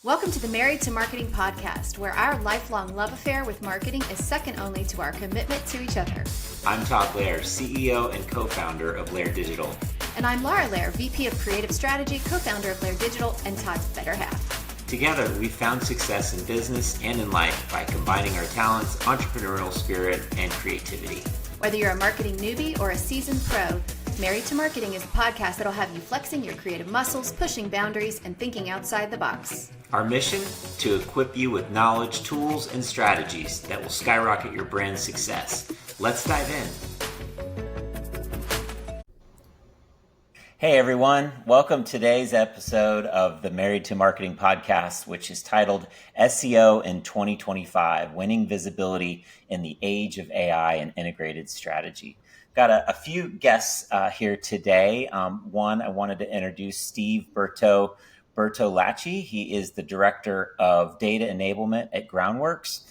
Welcome to the Married to Marketing podcast, where our lifelong love affair with marketing is second only to our commitment to each other. I'm Todd, LAIRE, CEO and co-founder of LAIRE Digital. And I'm Laura, LAIRE, VP of Creative Strategy, co-founder of LAIRE Digital, and Todd's better half. Together, we've found success in business and in life by combining our talents, entrepreneurial spirit, and creativity. Whether you're a marketing newbie or a seasoned pro, Married to Marketing is a podcast that'll have you flexing your creative muscles, pushing boundaries, and thinking outside the box. Our mission? To equip you with knowledge, tools, and strategies that will skyrocket your brand's success. Let's dive in. Hey everyone, welcome to today's episode of the Married to Marketing podcast, which is titled SEO in 2025, Winning Visibility in the Age of AI and Integrated Strategy. Got a few guests here today. One, I wanted to introduce Steve Bertolacci. He is the Director of Data Enablement at Groundworks.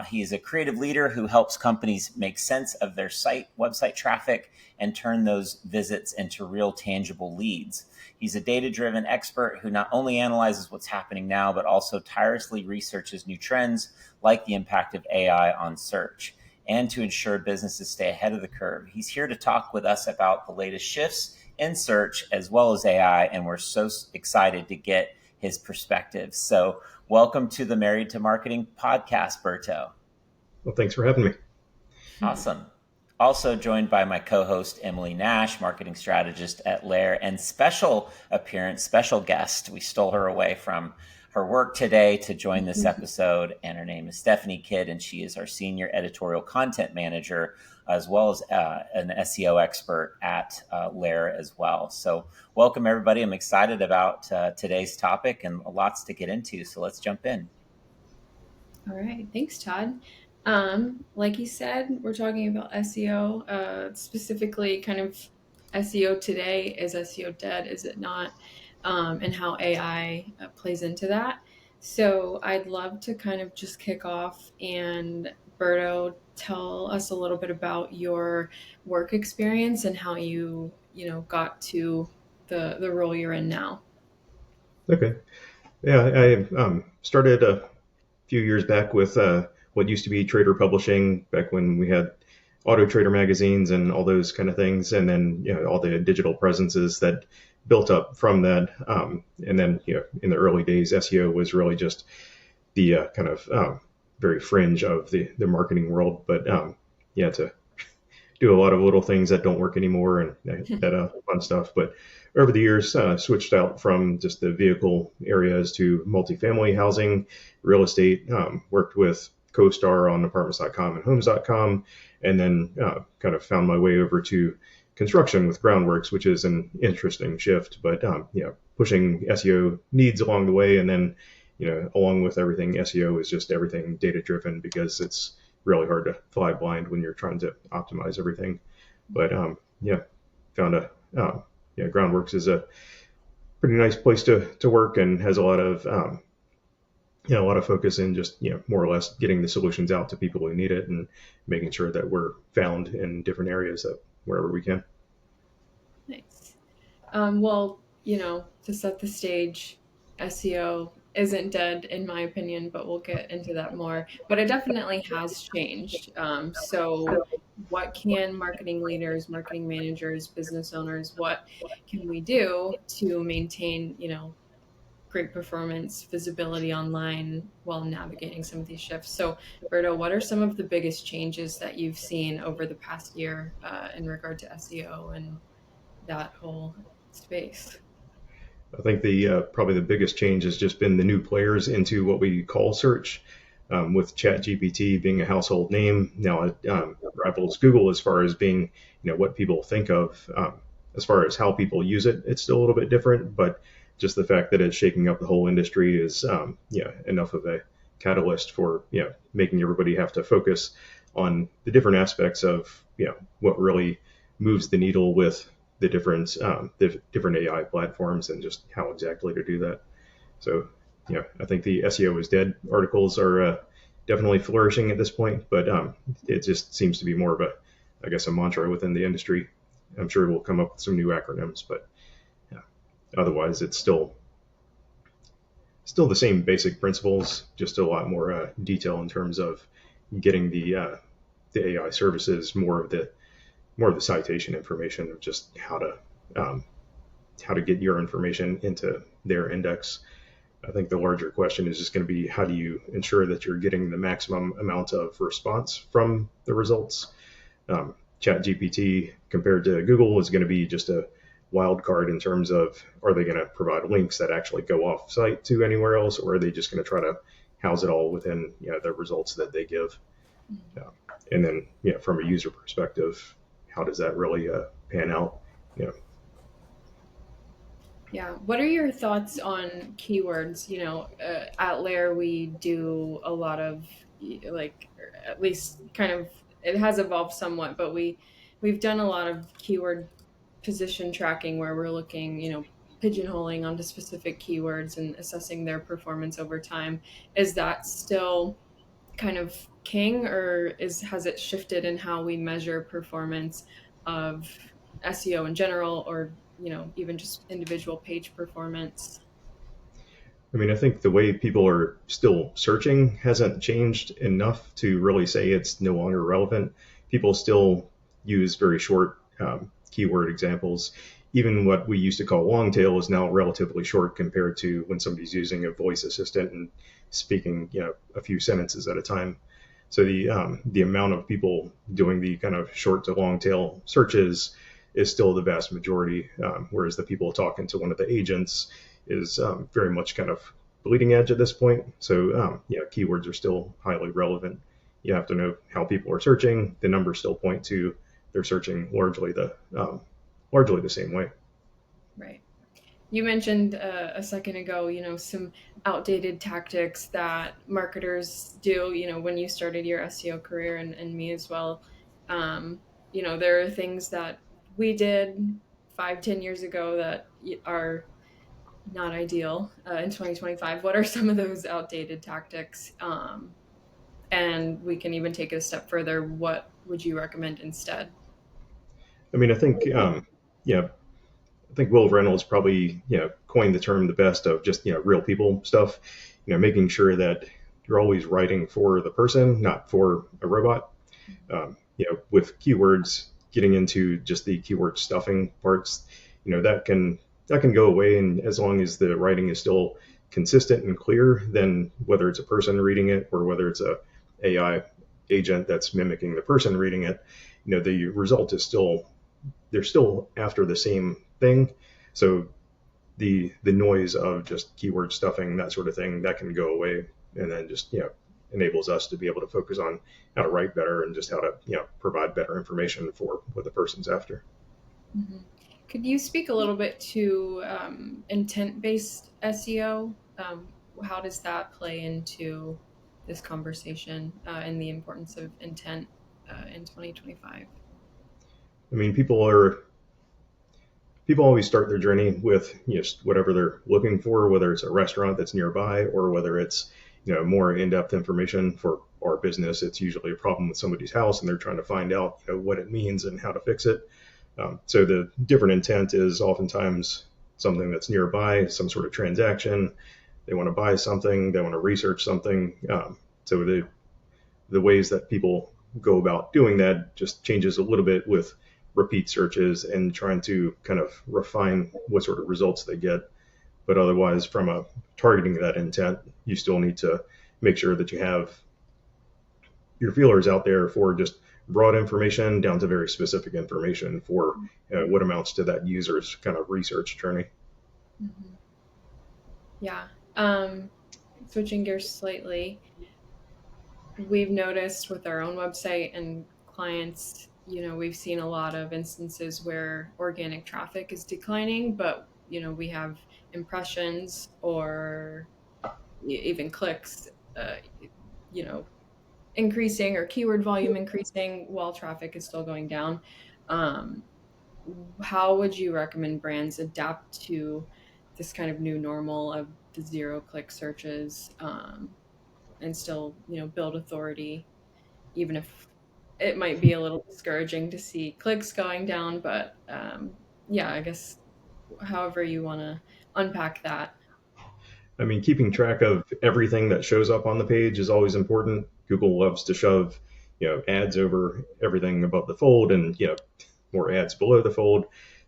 He is a creative leader who helps companies make sense of their website traffic, and turn those visits into real tangible leads. He's a data-driven expert who not only analyzes what's happening now, but also tirelessly researches new trends like the impact of AI on search, and to ensure businesses stay ahead of the curve. He's here to talk with us about the latest shifts in search as well as AI, and we're so excited to get his perspective. So welcome to the Married to Marketing podcast, Berto. Well, thanks for having me. Awesome. Also joined by my co-host, Emily Nash, marketing strategist at LAIRE, and special guest. We stole her away from her work today to join this episode, and her name is Stephanie Kidd, and she is our senior editorial content manager, as well as an SEO expert at LAIRE as well. So welcome, everybody. I'm excited about today's topic and lots to get into, so let's jump in. All right. Thanks, Todd. Like you said, we're talking about SEO, specifically kind of SEO today. Is SEO dead? Is it not? And how AI plays into that. So I'd love to kind of just kick off and Berto, tell us a little bit about your work experience and how you got to the role you're in now. Okay. Yeah, I started a few years back with what used to be Trader Publishing, back when we had Auto Trader magazines and all those kind of things, and then all the digital presences that built up from that. And then in the early days, SEO was really just the kind of very fringe of the marketing world. But to do a lot of little things that don't work anymore and that fun stuff. But over the years, switched out from just the vehicle areas to multifamily housing, real estate, worked with CoStar on apartments.com and homes.com, and then kind of found my way over to construction with Groundworks, which is an interesting shift, but pushing SEO needs along the way. And then, along with everything, SEO is just everything data driven, because it's really hard to fly blind when you're trying to optimize everything. But found Groundworks is a pretty nice place to work, and has a lot of focus in just more or less getting the solutions out to people who need it, and making sure that we're found in different areas wherever we can. Nice. To set the stage, SEO isn't dead in my opinion, but we'll get into that more. But it definitely has changed. So what can marketing leaders, marketing managers, business owners, what can we do to maintain, great performance, visibility online while navigating some of these shifts? So Berto, what are some of the biggest changes that you've seen over the past year in regard to SEO and that whole space? I think probably the biggest change has just been the new players into what we call search, with ChatGPT being a household name. Now it rivals Google as far as being, what people think of. As far as how people use it, it's still a little bit different, but just the fact that it's shaking up the whole industry is enough of a catalyst for making everybody have to focus on the different aspects of what really moves the needle with the different AI platforms, and just how exactly to do that. So I think the SEO is dead articles are definitely flourishing at this point, but it just seems to be more of a mantra within the industry. I'm sure we'll come up with some new acronyms, but otherwise it's still still the same basic principles, just a lot more detail in terms of getting the AI services more of the citation information of just how to get your information into their index. I think the larger question is just going to be how do you ensure that you're getting the maximum amount of response from the results. ChatGPT compared to Google is going to be just a wild card in terms of are they going to provide links that actually go off site to anywhere else, or are they just going to try to house it all within the results that they give? And then from a user perspective, how does that really pan out? Yeah. What are your thoughts on keywords? At LAIRE, we do a lot of like, at least kind of, it has evolved somewhat, but we've done a lot of keyword position tracking where we're looking, pigeonholing onto specific keywords and assessing their performance over time. Is that still kind of king, or has it shifted in how we measure performance of SEO in general, or even just individual page performance? I mean, I think the way people are still searching hasn't changed enough to really say it's no longer relevant. People still use very short keyword examples. Even what we used to call long tail is now relatively short compared to when somebody's using a voice assistant and speaking, a few sentences at a time. So the amount of people doing the kind of short to long tail searches is still the vast majority, whereas the people talking to one of the agents is very much kind of bleeding edge at this point. So keywords are still highly relevant. You have to know how people are searching. The numbers still point to they're searching largely the same way. Right. You mentioned a second ago, some outdated tactics that marketers do, when you started your SEO career, and me as well. There are things that we did 5-10 years ago that are not ideal in 2025. What are some of those outdated tactics? And we can even take it a step further. What would you recommend instead? I mean, I think Will Reynolds probably coined the term the best of just real people stuff. Making sure that you're always writing for the person, not for a robot. With keywords, getting into just the keyword stuffing parts, that can go away, and as long as the writing is still consistent and clear, then whether it's a person reading it or whether it's a AI agent that's mimicking the person reading it, the result is still they're still after the same thing. So the noise of just keyword stuffing, that sort of thing, that can go away, and then just enables us to be able to focus on how to write better and just how to provide better information for what the person's after. Mm-hmm. Could you speak a little bit to intent-based SEO? How does that play into this conversation and the importance of intent in 2025? I mean, people always start their journey with just whatever they're looking for, whether it's a restaurant that's nearby or whether it's more in-depth information. For our business, it's usually a problem with somebody's house and they're trying to find out what it means and how to fix it. So the different intent is oftentimes something that's nearby, some sort of transaction. They want to buy something, they want to research something. So the ways that people go about doing that just changes a little bit with repeat searches and trying to kind of refine what sort of results they get. But otherwise, from a targeting that intent, you still need to make sure that you have your feelers out there for just broad information down to very specific information for what amounts to that user's kind of research journey. Mm-hmm. Yeah. Switching gears slightly, we've noticed with our own website and clients, we've seen a lot of instances where organic traffic is declining, but, we have impressions or even clicks, increasing, or keyword volume increasing while traffic is still going down. How would you recommend brands adapt to this kind of new normal of the zero-click searches, and still, build authority, even if it might be a little discouraging to see clicks going down? But yeah, I guess however you want to unpack that. I mean, keeping track of everything that shows up on the page is always important. Google loves to shove, ads over everything above the fold and, more ads below the fold.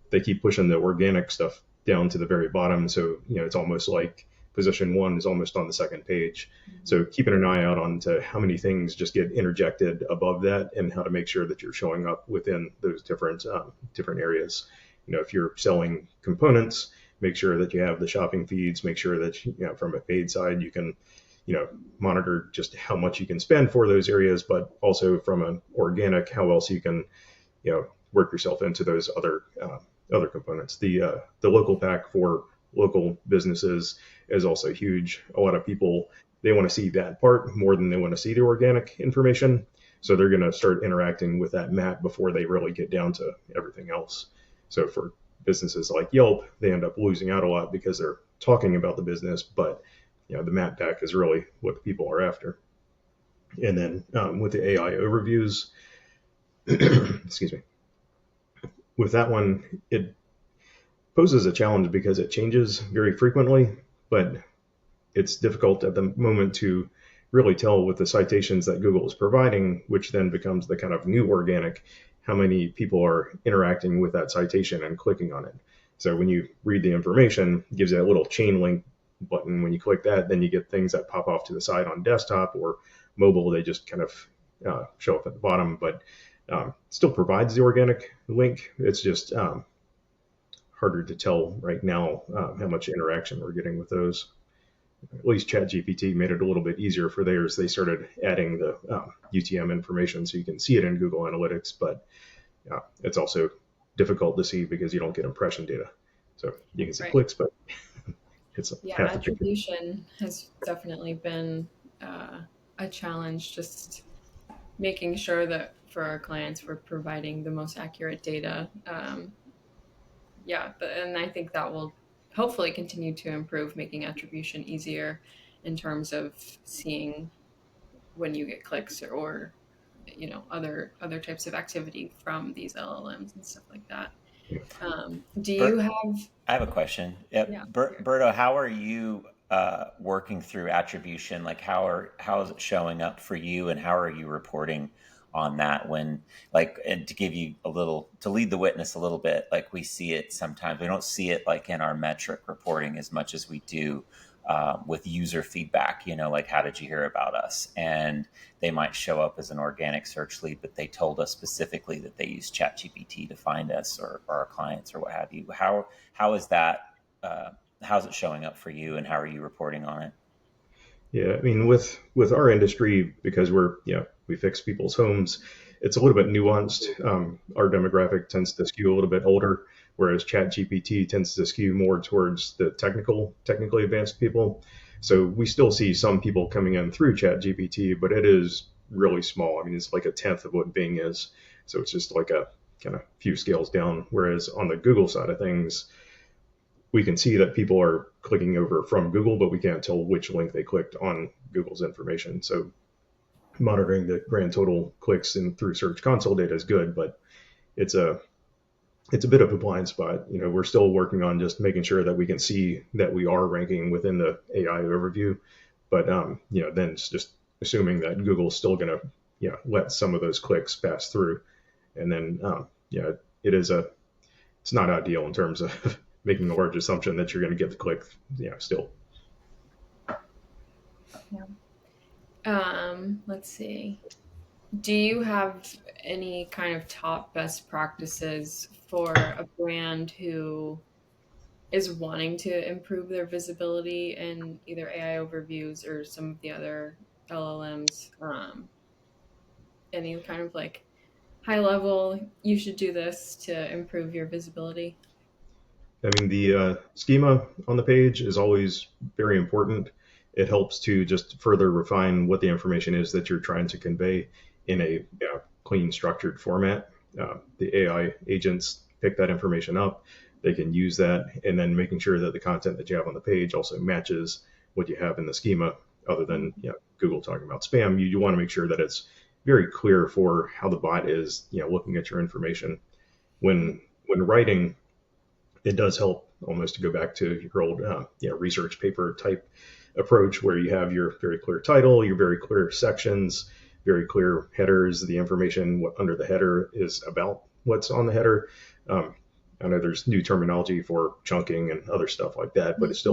They keep pushing the organic stuff down to the very bottom. So, it's almost like position one is almost on the second page. So keeping an eye out on to how many things just get interjected above that and how to make sure that you're showing up within those different areas. If you're selling components, make sure that you have the shopping feeds, make sure that, from a paid side, you can, monitor just how much you can spend for those areas, but also from an organic, how else you can, work yourself into those other components. The local pack for local businesses is also huge. A lot of people, they want to see that part more than they want to see the organic information. So they're going to start interacting with that map before they really get down to everything else. So for businesses like Yelp, they end up losing out a lot because they're talking about the business, but the map pack is really what the people are after. And then with the AI overviews, excuse me, with that one, it poses a challenge because it changes very frequently, but it's difficult at the moment to really tell with the citations that Google is providing, which then becomes the kind of new organic, how many people are interacting with that citation and clicking on it. So when you read the information, it gives you a little chain link button. When you click that, then you get things that pop off to the side on desktop or mobile. They just kind of show up at the bottom, but still provides the organic link. It's just harder to tell right now how much interaction we're getting with those. At least ChatGPT made it a little bit easier for theirs. They started adding the UTM information so you can see it in Google Analytics, but it's also difficult to see because you don't get impression data. So you can see clicks, but it's attribution has definitely been a challenge, just making sure that for our clients we're providing the most accurate data. And I think that will hopefully continue to improve, making attribution easier in terms of seeing when you get clicks or other types of activity from these LLMs and stuff like that. I have a question. Berto, how are you working through attribution? Like how is it showing up for you, and how are you reporting on that when, and to give you to lead the witness a little bit, like we see it sometimes. We don't see it like in our metric reporting as much as we do with user feedback, like how did you hear about us? And they might show up as an organic search lead, but they told us specifically that they use ChatGPT to find us or our clients or what have you. How is that? How's it showing up for you, and how are you reporting on it? Yeah, I mean, with our industry, because we fix people's homes, it's a little bit nuanced. Our demographic tends to skew a little bit older, whereas ChatGPT tends to skew more towards the technically advanced people. So we still see some people coming in through ChatGPT, but it is really small. I mean, it's like a tenth of what Bing is. So it's just like a kind of few scales down. Whereas on the Google side of things, we can see that people are clicking over from Google, but we can't tell which link they clicked on Google's information. So monitoring the grand total clicks through Search Console data is good, but it's a bit of a blind spot. We're still working on just making sure that we can see that we are ranking within the AI overview, but then it's just assuming that Google's still going to let some of those clicks pass through, and then it's not ideal in terms of making a large assumption that you're going to get the click, still. Yeah. Let's see. Do you have any kind of top best practices for a brand who is wanting to improve their visibility in either AI overviews or some of the other LLMs? Any kind of like high level, you should do this to improve your visibility? I mean, the schema on the page is always very important. It helps to just further refine what the information is that you're trying to convey in a clean, structured format. The AI agents pick that information up. They can use that, and then making sure that the content that you have on the page also matches what you have in the schema, other than Google talking about spam. You want to make sure that it's very clear for how the bot is looking at your information. When writing, it does help almost to go back to your old research paper type approach, where you have your very clear title, your very clear sections, very clear headers. The information under the header is about what's on the header. I know there's new terminology for chunking and other stuff like that, but it's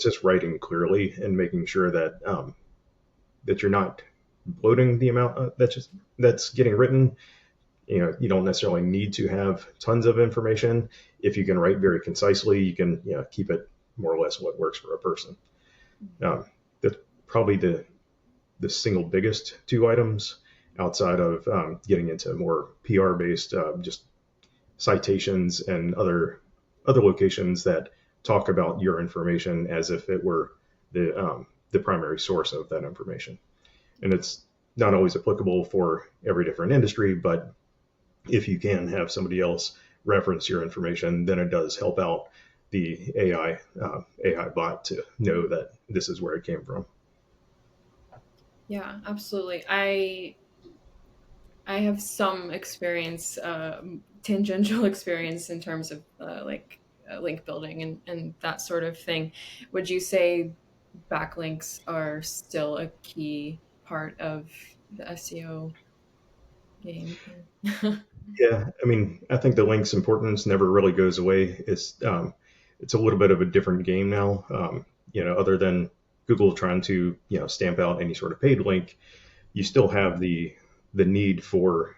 just writing clearly and making sure that that you're not bloating the amount that's getting written. You don't necessarily need to have tons of information. If you can write very concisely, you can keep it more or less what works for a person. That's probably the single biggest two items, outside of getting into more PR based, just citations and other locations that talk about your information as if it were the primary source of that information. And it's not always applicable for every different industry, but if you can have somebody else reference your information, then it does help out the AI bot to know that this is where it came from. Yeah, absolutely. I have some experience, tangential experience in terms of link building and that sort of thing. Would you say backlinks are still a key part of the SEO game? Yeah, I mean, I think the link's importance never really goes away. It's a little bit of a different game now. Other than Google trying to stamp out any sort of paid link, you still have the need for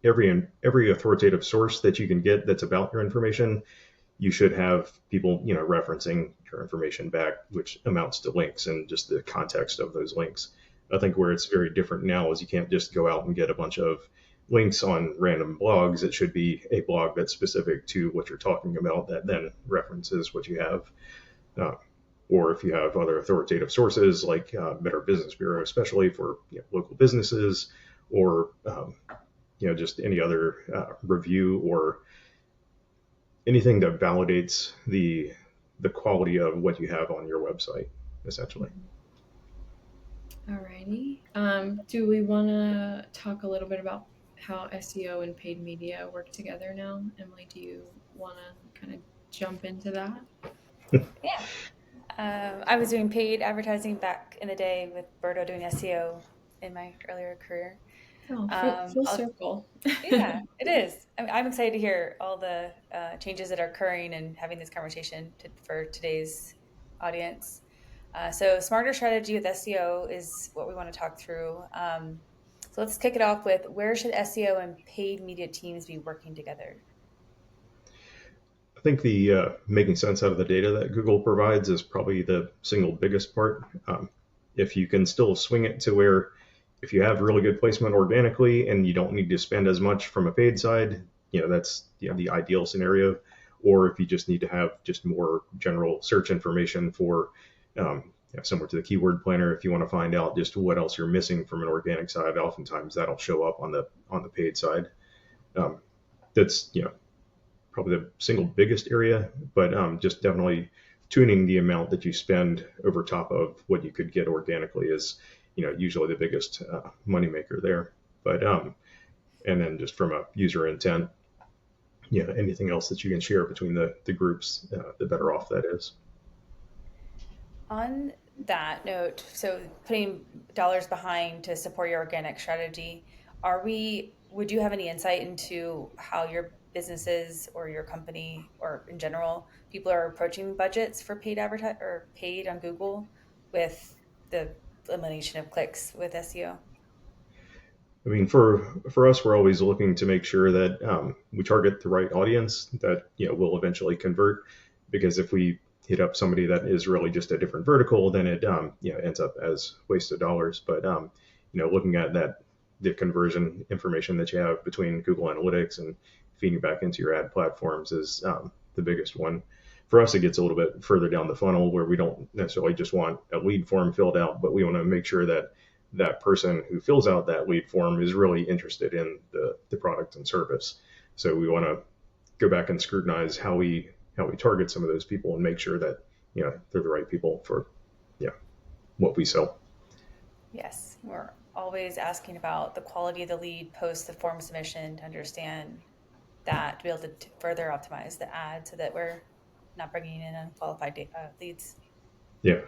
every authoritative source that you can get that's about your information. You should have people referencing your information back, which amounts to links and just the context of those links. I think where it's very different now is you can't just go out and get a bunch of links on random blogs. It should be a blog that's specific to what you're talking about that then references what you have. Or if you have other authoritative sources like Better Business Bureau, especially for local businesses, or just any other review or anything that validates the quality of what you have on your website, essentially. Alrighty. Do we want to talk a little bit about how SEO and paid media work together now? Emily, do you want to kind of jump into that? Yeah. I was doing paid advertising back in the day with Berto doing SEO in my earlier career. Full circle. Yeah, it is. I'm excited to hear all the changes that are occurring and having this conversation for today's audience. So smarter strategy with SEO is what we want to talk through. So let's kick it off with, where should SEO and paid media teams be working together? I think the making sense out of the data that Google provides is probably the single biggest part. If you can still swing it to where, if you have really good placement organically and you don't need to spend as much from a paid side, that's the ideal scenario. Or if you just need to have just more general search information for similar to the keyword planner, if you want to find out just what else you're missing from an organic side, oftentimes that'll show up on the paid side. That's probably the single biggest area, but just definitely tuning the amount that you spend over top of what you could get organically is usually the biggest moneymaker there. But and then just from a user intent, anything else that you can share between the groups, the better off that is. On that note, so putting dollars behind to support your organic strategy, would you have any insight into how your businesses or your company or in general people are approaching budgets for paid or paid on Google with the elimination of clicks with SEO? I mean, for us, we're always looking to make sure that we target the right audience that will eventually convert. Because if we hit up somebody that is really just a different vertical, then it ends up as wasted dollars. But looking at the conversion information that you have between Google Analytics and feeding back into your ad platforms is the biggest one. For us, it gets a little bit further down the funnel where we don't necessarily just want a lead form filled out, but we want to make sure that that person who fills out that lead form is really interested in the product and service. So we want to go back and scrutinize how we target some of those people and make sure that they're the right people for what we sell. Yes, we're always asking about the quality of the lead post the form submission to understand that, to be able to further optimize the ad so that we're not bringing in unqualified leads. Yeah.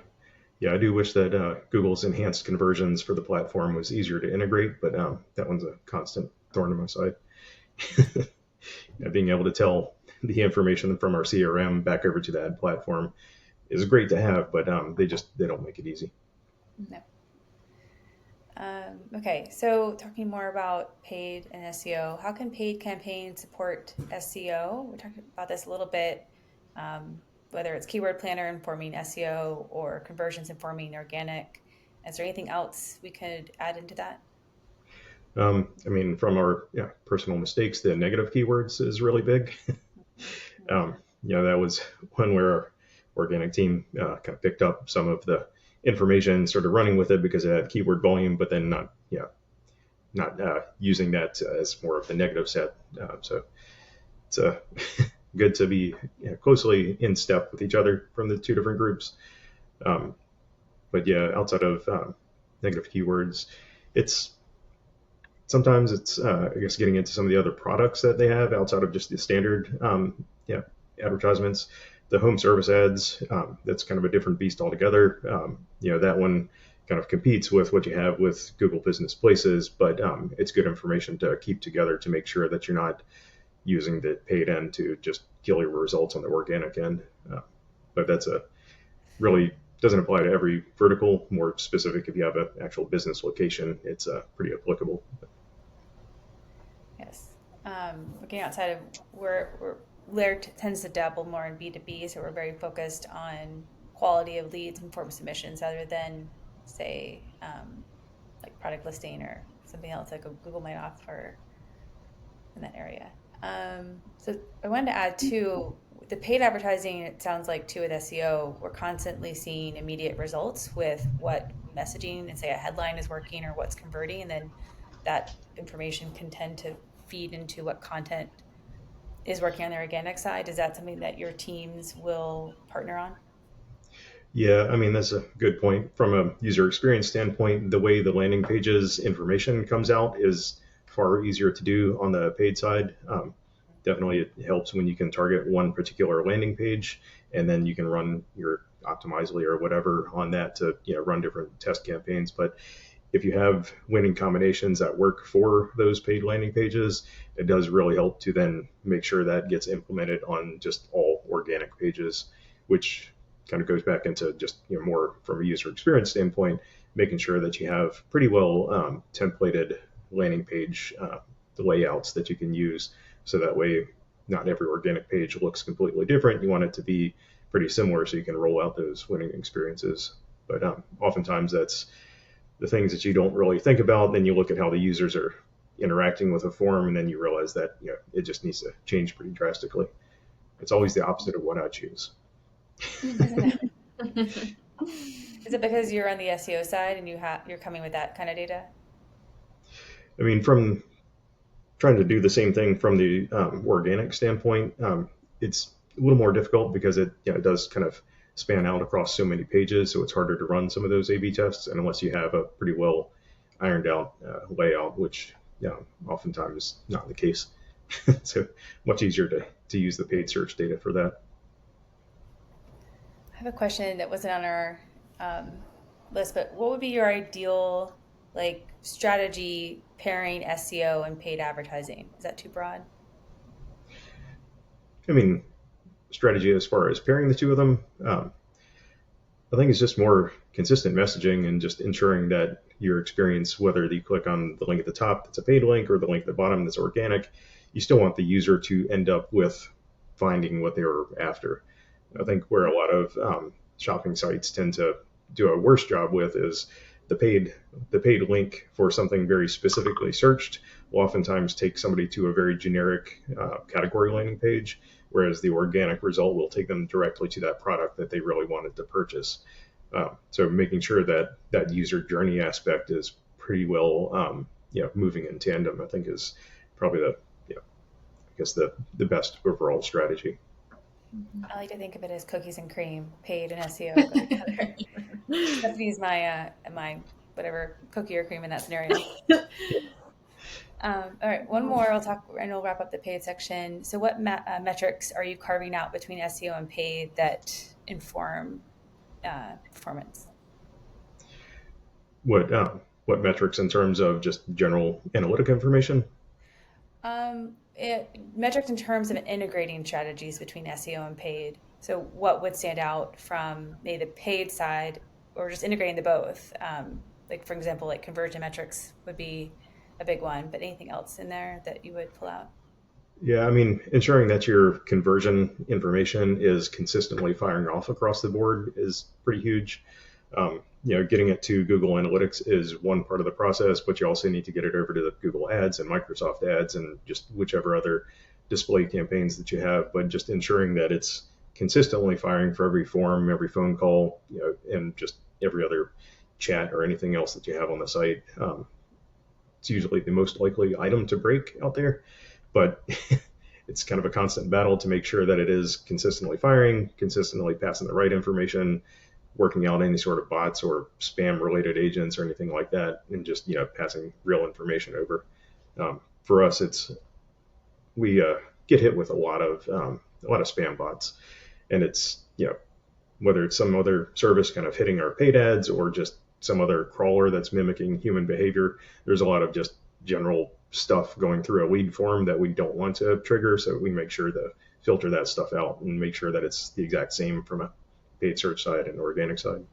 Yeah, I do wish that Google's enhanced conversions for the platform was easier to integrate, but that one's a constant thorn in my side. Being able to tell the information from our CRM back over to the ad platform is great to have, but they don't make it easy. No. Okay, so talking more about paid and SEO, how can paid campaigns support SEO? We talked about this a little bit, whether it's keyword planner informing SEO or conversions informing organic. Is there anything else we could add into that? From our personal mistakes, the negative keywords is really big. That was one where our organic team kind of picked up some of the information, started running with it because it had keyword volume, but then not using that as more of the negative set. So it's good to be closely in step with each other from the two different groups. But outside of negative keywords, sometimes it's I guess getting into some of the other products that they have outside of just the standard advertisements. The home service ads, that's kind of a different beast altogether. That one kind of competes with what you have with Google Business Places, but it's good information to keep together to make sure that you're not using the paid end to just kill your results on the organic end. But that's really doesn't apply to every vertical. More specific, if you have an actual business location, it's pretty applicable. Yes. Looking outside of LAIRE tends to dabble more in B2B, so we're very focused on quality of leads and form submissions rather than, say, like product listing or something else like Google might offer in that area. So I wanted to add too, the paid advertising, it sounds like too with SEO, we're constantly seeing immediate results with what messaging and say a headline is working or what's converting, and then that information can tend to feed into what content is working on the organic side. Is that something that your teams will partner on? Yeah, that's a good point. From a user experience standpoint, the way the landing pages information comes out is far easier to do on the paid side. Definitely it helps when you can target one particular landing page and then you can run your Optimizely or whatever on that to run different test campaigns. But if you have winning combinations that work for those paid landing pages, it does really help to then make sure that gets implemented on just all organic pages, which kind of goes back into just more from a user experience standpoint, making sure that you have pretty well templated landing page layouts that you can use. So that way, not every organic page looks completely different. You want it to be pretty similar so you can roll out those winning experiences. But oftentimes that's the things that you don't really think about. Then you look at how the users are interacting with a form, and then you realize that it just needs to change pretty drastically. It's always the opposite of what I choose. Is it because you're on the SEO side and you're coming with that kind of data? From trying to do the same thing from the organic standpoint, it's a little more difficult because it does kind of span out across so many pages, so it's harder to run some of those A/B tests, and unless you have a pretty well ironed out layout, which oftentimes not the case. So much easier to use the paid search data for that. I have a question that wasn't on our list, but what would be your ideal strategy pairing SEO and paid advertising? Is that too broad? Strategy as far as pairing the two of them, I think it's just more consistent messaging and just ensuring that your experience, whether you click on the link at the top that's a paid link or the link at the bottom that's organic, you still want the user to end up with finding what they were after. I think where a lot of shopping sites tend to do a worse job with is the paid link for something very specifically searched will oftentimes take somebody to a very generic category landing page, whereas the organic result will take them directly to that product that they really wanted to purchase. So making sure that that user journey aspect is pretty well moving in tandem, I think is probably the best overall strategy. I like to think of it as cookies and cream, paid and SEO go together. Stephanie's my whatever cookie or cream in that scenario. All right, one more. I'll talk, and we'll wrap up the paid section. So, what metrics are you carving out between SEO and paid that inform performance? What metrics in terms of just general analytic information? Metrics in terms of integrating strategies between SEO and paid. So, what would stand out from maybe the paid side, or just integrating the both? Like, for example, like conversion metrics would be a big one, but anything else in there that you would pull out? Yeah, I mean, ensuring that your conversion information is consistently firing off across the board is pretty huge. Getting it to Google Analytics is one part of the process, but you also need to get it over to the Google Ads and Microsoft Ads and just whichever other display campaigns that you have. But just ensuring that it's consistently firing for every form, every phone call, and just every other chat or anything else that you have on the site. It's usually the most likely item to break out there, but it's kind of a constant battle to make sure that it is consistently firing, consistently passing the right information, working out any sort of bots or spam related agents or anything like that, and just passing real information over. For us, we get hit with a lot of spam bots, and it's whether it's some other service kind of hitting our paid ads or just some other crawler that's mimicking human behavior. There's a lot of just general stuff going through a lead form that we don't want to trigger, so we make sure to filter that stuff out and make sure that it's the exact same from a paid search side and organic side.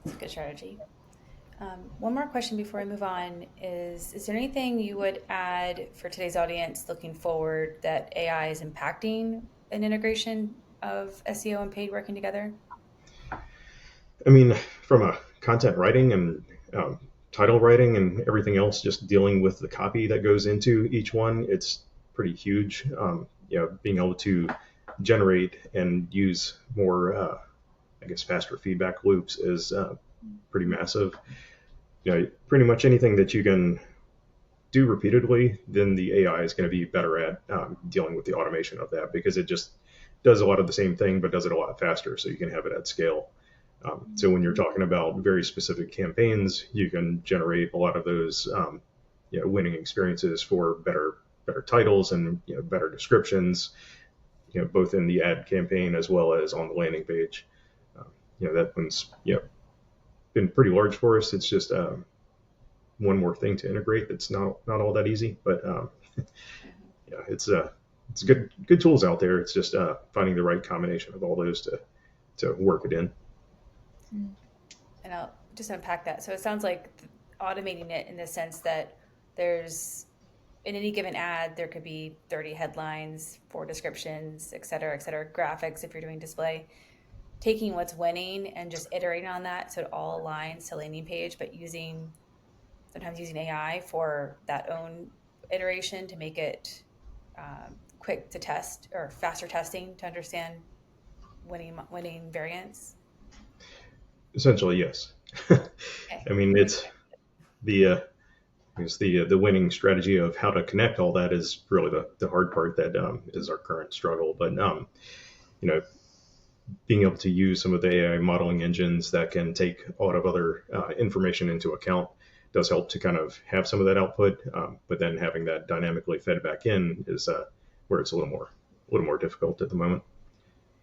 That's a good strategy. One more question before I move on is there anything you would add for today's audience looking forward that AI is impacting an integration of SEO and paid working together? I mean, from a content writing and title writing and everything else, just dealing with the copy that goes into each one, it's pretty huge. Being able to generate and use more, faster feedback loops is pretty massive. Pretty much anything that you can do repeatedly, then the AI is going to be better at dealing with the automation of that, because it just does a lot of the same thing, but does it a lot faster, so you can have it at scale. So when you're talking about very specific campaigns, you can generate a lot of those winning experiences for better titles and better descriptions, both in the ad campaign as well as on the landing page. That one's been pretty large for us. It's just one more thing to integrate that's not all that easy, but it's good tools out there. It's just finding the right combination of all those to work it in. And I'll just unpack that. So it sounds like automating it in the sense that there's, in any given ad, there could be 30 headlines, 4 descriptions, et cetera, graphics if you're doing display. Taking what's winning and just iterating on that so it all aligns to landing page, but sometimes using AI for that own iteration to make it quick to test, or faster testing to understand winning variants. Essentially, yes. Okay. I mean, it's the winning strategy of how to connect all that is really the hard part that is our current struggle. But being able to use some of the AI modeling engines that can take a lot of other information into account does help to kind of have some of that output. But then having that dynamically fed back in is where it's a little more difficult at the moment.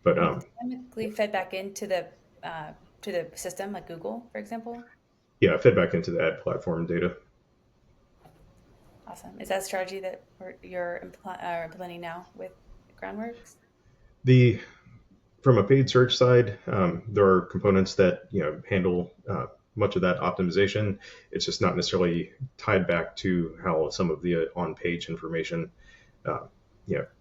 But dynamically fed back into the system, like Google, for example? Yeah, fed back into the ad platform data. Awesome. Is that a strategy that you're implementing now with Groundworks? From a paid search side, there are components that handle much of that optimization. It's just not necessarily tied back to how some of the on-page information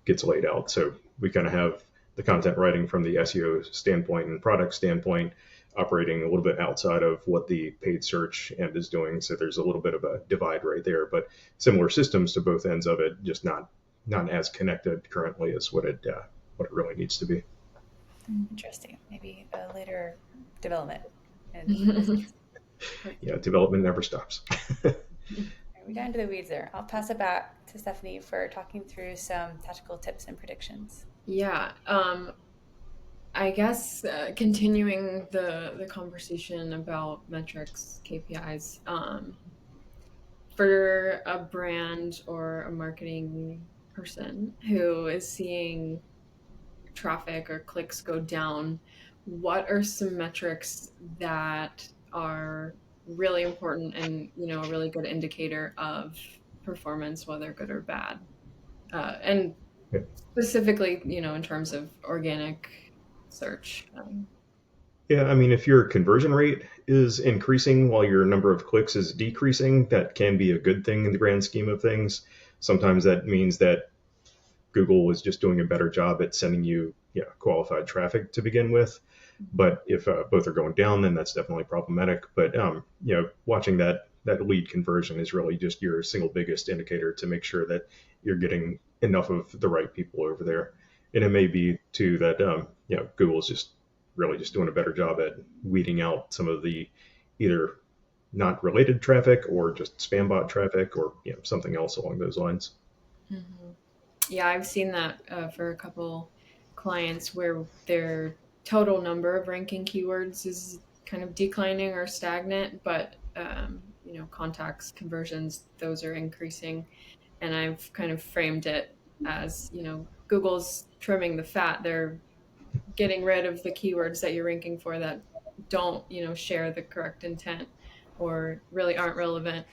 gets laid out. So we kind of have the content writing from the SEO standpoint and product standpoint operating a little bit outside of what the paid search end is doing. So there's a little bit of a divide right there, but similar systems to both ends of it, just not as connected currently as what it really needs to be. Interesting. Maybe a later development. Yeah, development never stops. We got into the weeds there. I'll pass it back to Stephanie for talking through some tactical tips and predictions. Yeah. I guess continuing the conversation about metrics, KPIs. for a brand or a marketing person who is seeing traffic or clicks go down, what are some metrics that are really important and, a really good indicator of performance, whether good or bad? And Yeah. specifically, in terms of organic search. Yeah, I mean, if your conversion rate is increasing while your number of clicks is decreasing, that can be a good thing in the grand scheme of things. Sometimes that means that Google was just doing a better job at sending you qualified traffic to begin with. But if both are going down, then that's definitely problematic. But watching that lead conversion is really just your single biggest indicator to make sure that you're getting enough of the right people over there. And it may be too that Google's just really just doing a better job at weeding out some of the either not related traffic or just spam bot traffic or something else along those lines. Mm-hmm. Yeah, I've seen that for a couple clients where their total number of ranking keywords is kind of declining or stagnant, but contacts, conversions, those are increasing. And I've kind of framed it as, Google's trimming the fat. They're getting rid of the keywords that you're ranking for that don't, share the correct intent or really aren't relevant.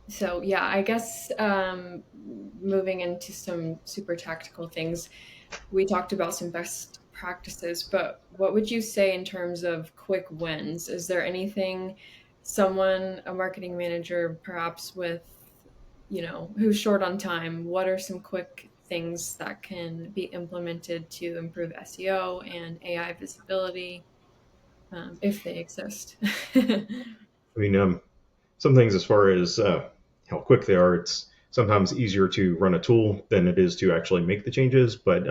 So yeah, I guess moving into some super tactical things, we talked about some best practices, but what would you say in terms of quick wins? Is there anything a marketing manager, perhaps with, who's short on time, what are some quick things that can be implemented to improve SEO and AI visibility, if they exist? I mean, some things as far as how quick they are, it's sometimes easier to run a tool than it is to actually make the changes. But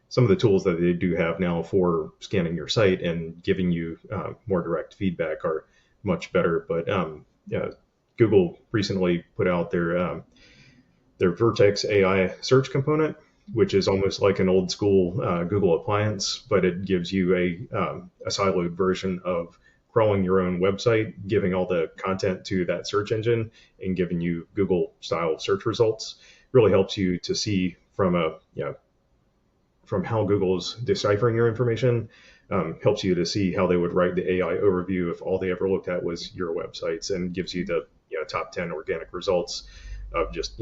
some of the tools that they do have now for scanning your site and giving you more direct feedback are much better. But Google recently put out their Vertex AI search component, which is almost like an old school Google appliance, but it gives you a siloed version of crawling your own website, giving all the content to that search engine, and giving you Google style search results. Really helps you to see from how Google's deciphering your information. Helps you to see how they would write the AI overview if all they ever looked at was your websites, and gives you the top 10 organic results of just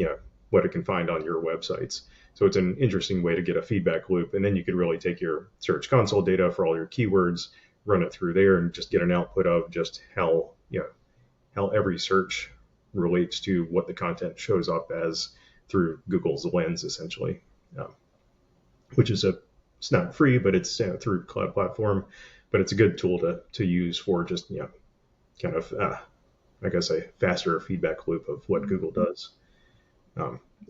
what it can find on your websites. So it's an interesting way to get a feedback loop, and then you could really take your Search Console data for all your keywords, run it through there, and just get an output of just how every search relates to what the content shows up as through Google's lens, essentially, which is it's not free, but it's through cloud platform, but it's a good tool to use for just kind of I guess a faster feedback loop of what Google does.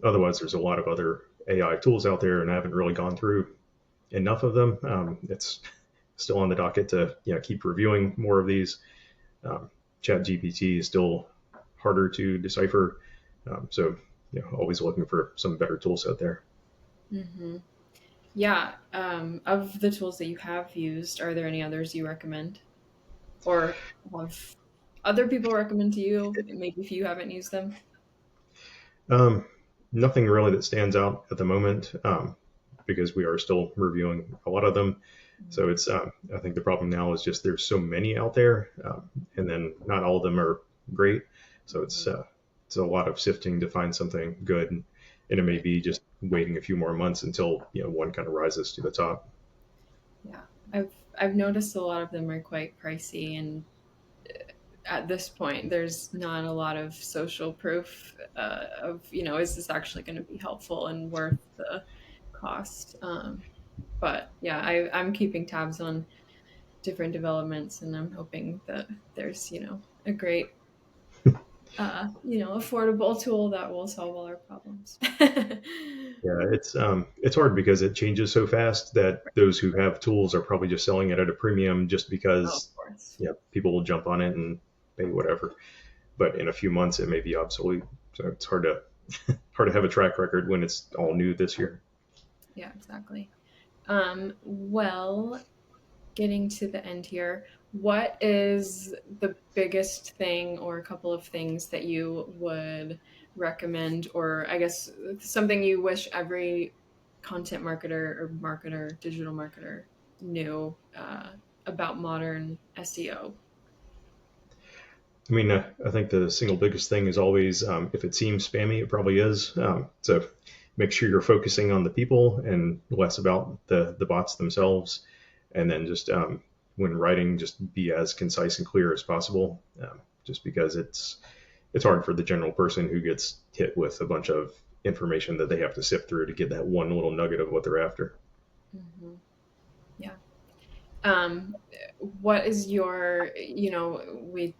Otherwise, there's a lot of other AI tools out there, and I haven't really gone through enough of them. It's still on the docket to keep reviewing more of these. ChatGPT is still harder to decipher, so always looking for some better tools out there. Mm-hmm. Yeah. Of the tools that you have used, are there any others you recommend, or have other people recommend to you? Maybe if you haven't used them. Nothing really that stands out at the moment, because we are still reviewing a lot of them. So it's I think the problem now is just there's so many out there, and then not all of them are great. So it's a lot of sifting to find something good, and it may be just waiting a few more months until one kind of rises to the top. Yeah, I've noticed a lot of them are quite pricey, and at this point, there's not a lot of social proof of, is this actually going to be helpful and worth the cost? But yeah, I'm keeping tabs on different developments, and I'm hoping that there's, a great, affordable tool that will solve all our problems. Yeah, it's hard because it changes so fast that those who have tools are probably just selling it at a premium just because of course. people will jump on it and pay whatever. But in a few months, it may be obsolete. So it's hard to have a track record when it's all new this year. Yeah, exactly. Well, getting to the end here, What is the biggest thing or a couple of things that you would recommend, or I guess something you wish every content marketer or marketer, digital marketer knew about modern SEO? I mean, I think the single biggest thing is always if it seems spammy, it probably is. So make sure you're focusing on the people and less about the bots themselves. And then just when writing, just be as concise and clear as possible. Just because it's hard for the general person who gets hit with a bunch of information that they have to sift through to get that one little nugget of what they're after. Mm-hmm. Yeah. Um, what is your, we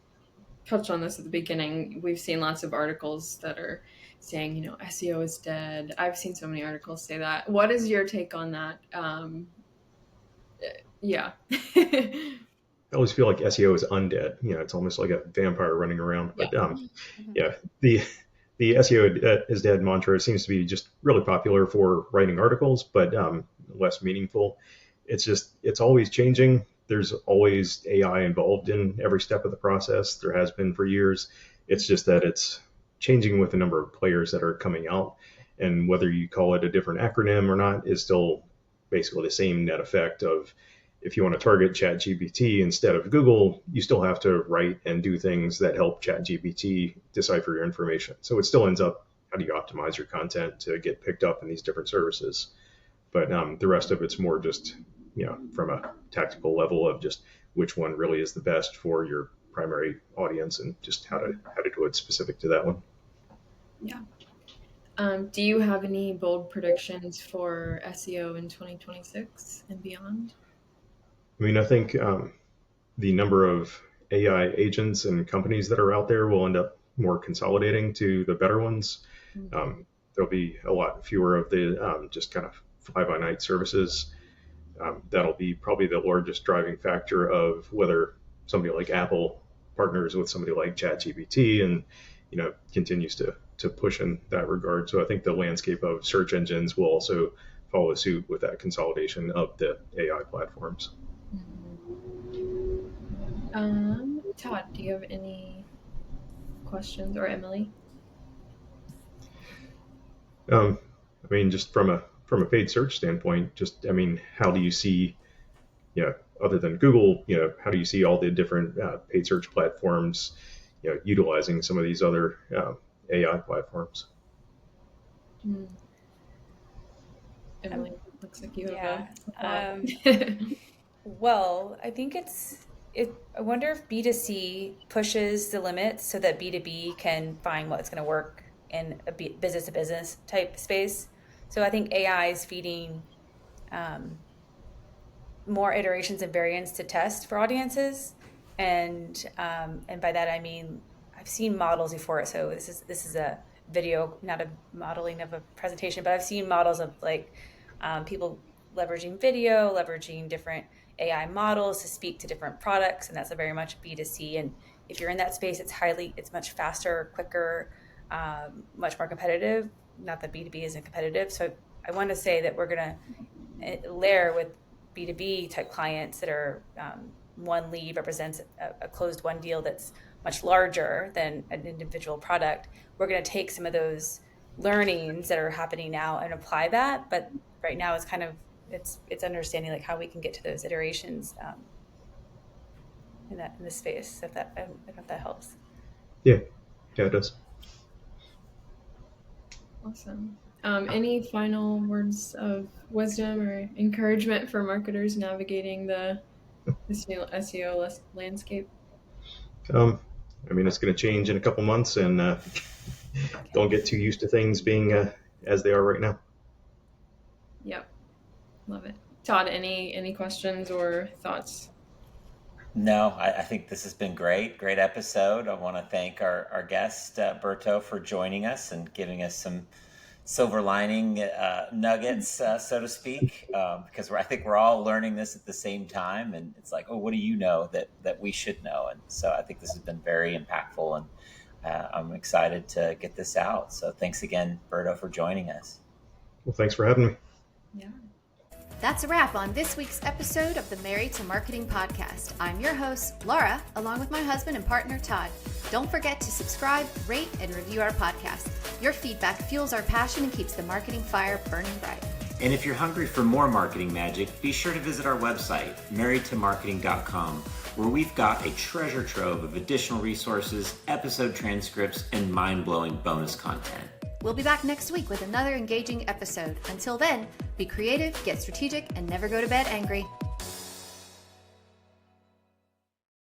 touched on this at the beginning. We've seen lots of articles that are saying, SEO is dead. I've seen so many articles say that. What is your take on that? Yeah. I always feel like SEO is undead. It's almost like a vampire running around. Yeah. But Mm-hmm. yeah, the SEO is dead mantra seems to be just really popular for writing articles, but less meaningful. It's always changing. There's always AI involved in every step of the process. There has been for years. It's just that it's changing with the number of players that are coming out. And whether you call it a different acronym or not is still basically the same net effect of if you want to target ChatGPT instead of Google, you still have to write and do things that help ChatGPT decipher your information. So it still ends up, how do you optimize your content to get picked up in these different services? But the rest of it's more just, from a tactical level of just which one really is the best for your primary audience and just how to do it specific to that one. Yeah. Do you have any bold predictions for SEO in 2026 and beyond? I mean, I think the number of AI agents and companies that are out there will end up more consolidating to the better ones. Mm-hmm. There'll be a lot fewer of the just kind of fly-by-night services. That'll be probably the largest driving factor of whether somebody like Apple partners with somebody like ChatGPT and continues to push in that regard. So I think the landscape of search engines will also follow suit with that consolidation of the AI platforms. Todd, do you have any questions, or Emily? I mean, just from a paid search standpoint, just I mean, how do you see, other than Google, how do you see all the different paid search platforms, utilizing some of these other AI platforms? Emily, looks like you Yeah. have a Well, I think I wonder if B2C pushes the limits so that B2B can find what's going to work in a business to business type space. So I think AI is feeding um, more iterations and variants to test for audiences, and by that I mean I've seen models before. So this is a video, not a modeling of a presentation, but I've seen models of like people leveraging video, leveraging different AI models to speak to different products, and that's a very much B2C. And if you're in that space, it's much faster, quicker, much more competitive. Not that B2B isn't competitive. So I want to say that we're going to layer with B2B type clients that are one lead represents a closed one deal that's much larger than an individual product. We're going to take some of those learnings that are happening now and apply that. But right now it's kind of, it's understanding like how we can get to those iterations in this space. If that, I don't know if that helps. Yeah, it does. Awesome. Any final words of wisdom or encouragement for marketers navigating this new SEO landscape? I mean, it's going to change in a couple months, and don't get too used to things being as they are right now. Yep, love it. Todd, any questions or thoughts? No, I think this has been great episode. I want to thank our guest, Berto, for joining us and giving us some silver lining nuggets, so to speak, because I think we're all learning this at the same time. And it's like, oh, what do you know that we should know? And so I think this has been very impactful, and I'm excited to get this out. So thanks again, Berto, for joining us. Well, thanks for having me. Yeah. That's a wrap on this week's episode of the Married to Marketing podcast. I'm your host, Laura, along with my husband and partner, Todd. Don't forget to subscribe, rate, and review our podcast. Your feedback fuels our passion and keeps the marketing fire burning bright. And if you're hungry for more marketing magic, be sure to visit our website, marriedtomarketing.com, where we've got a treasure trove of additional resources, episode transcripts, and mind-blowing bonus content. We'll be back next week with another engaging episode. Until then, be creative, get strategic, and never go to bed angry.